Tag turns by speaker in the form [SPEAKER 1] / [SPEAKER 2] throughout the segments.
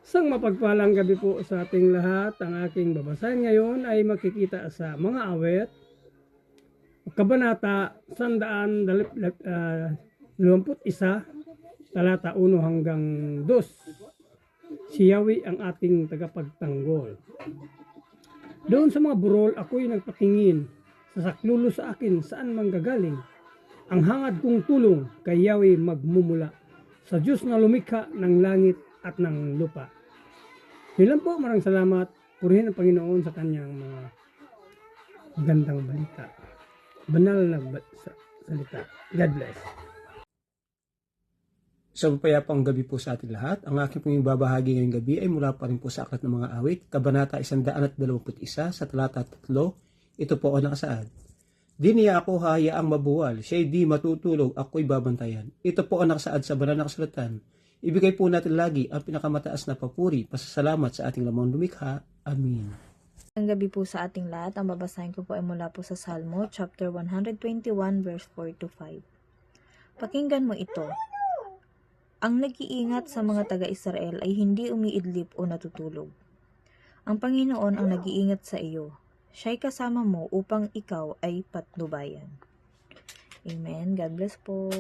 [SPEAKER 1] Isang mapagpalang gabi po sa ating lahat. Ang aking babasahin ngayon ay makikita sa mga awit, Kabanata 121, talata 1 hanggang 2. Si Yahweh ang ating tagapagtanggol. Doon sa mga burol ako'y nagpatingin, sa saklulo sa akin saan manggagaling. Ang hangad kong tulong kay Yahweh magmumula, sa Diyos na lumikha ng langit at ng lupa. Yun lang po, maraming salamat. Purihin ang Panginoon sa kanyang mga magandang balita. Banal na salita. God bless.
[SPEAKER 2] Isang payapang gabi po sa ating lahat. Ang aking pong ibabahagi ngayong gabi ay mula pa rin po sa Aklat ng Mga Awit, Kabanata 121 sa talata 3. Ito po ang nakasaad. Di niya ako hahayaang mabuwal, siya'y di matutulog, ako'y babantayan. Ito po ang nakasaad sa banal na kasulatan. Ibigay po natin lagi ang pinakamataas na papuri, pasasalamat sa ating lamang lumikha. Amen.
[SPEAKER 3] Ang gabi po sa ating lahat, ang babasahin ko po ay mula po sa Salmo, chapter 121, verse 4 to 5. Pakinggan mo ito. Ang nag-iingat sa mga taga-Israel ay hindi umiidlip o natutulog. Ang Panginoon ang nag-iingat sa iyo. Siya'y kasama mo upang ikaw ay patnubayan. Amen. God bless po.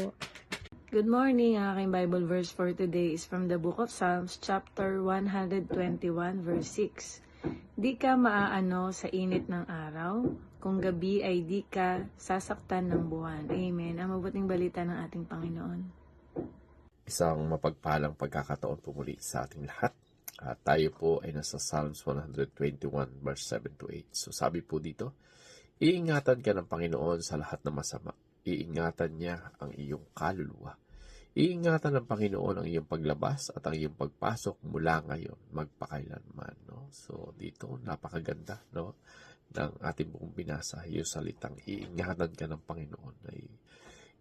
[SPEAKER 4] Good morning. Ang aking Bible verse for today is from the book of Psalms, chapter 121, verse 6. Di ka maaano sa init ng araw, kung gabi ay di ka sasaktan ng buwan. Amen. Ang mabuting balita ng ating Panginoon.
[SPEAKER 5] Isang mapagpalang pagkakataon po muli sa ating lahat. Tayo po ay nasa Psalms 121 verse 7 to 8. So sabi po dito, iingatan ka ng Panginoon sa lahat ng masama. Iingatan niya ang iyong kaluluwa. Iingatan ng Panginoon ang iyong paglabas at ang iyong pagpasok mula ngayon, magpakailanman. No? So dito, napakaganda, no? Ng ating buong binasa, yung salitang iingatan ka ng Panginoon ay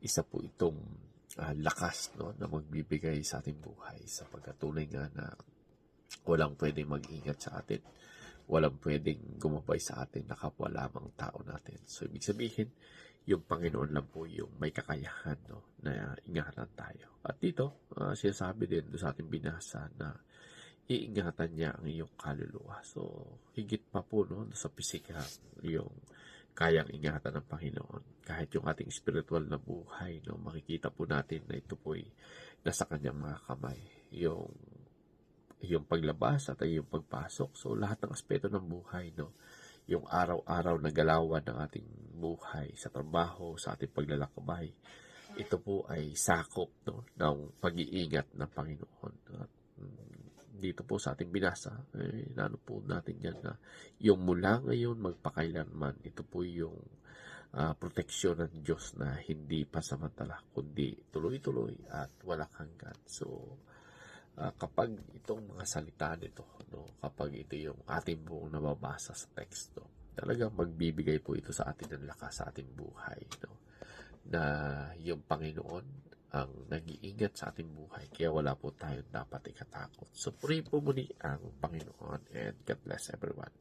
[SPEAKER 5] isa po itong lakas, no, na magbibigay sa ating buhay, sa pagkatunay nga na walang pwedeng mag-ingat sa atin, walang pwedeng gumabay sa atin na kapwa lamang tao natin. So ibig sabihin, yung Panginoon lang po yung may kakayahan, no, na ingatan tayo. At dito, sinasabi din sa ating binasa na iingatan niya ang iyong kaluluwa. So higit pa po, no, sa pisikal yung kayang ingatan ng Panginoon. Kahit yung ating spiritual na buhay, no, makikita po natin na ito po ay nasa kanyang mga kamay. Yung paglabas at yung pagpasok. So lahat ng aspeto ng buhay, no, yung araw-araw na galawan ng ating buhay sa trabaho, sa ating paglalakbay, ito po ay sakop, no, ng pag-iingat ng Panginoon. At dito po sa ating binasa, nano po natin yan na yung mula ngayon magpakailanman, ito po yung proteksyon ng Diyos na hindi pasamantala, kundi tuloy-tuloy at walang hanggan. So, kapag itong mga salita nito, no, kapag ito yung ating buong nababasa sa teksto, talagang magbibigay po ito sa atin ng lakas sa ating buhay, no, na yung Panginoon ang nag-iingat sa ating buhay, kaya wala po tayong dapat ikatakot. So, purihin po muli ang Panginoon, and God bless everyone.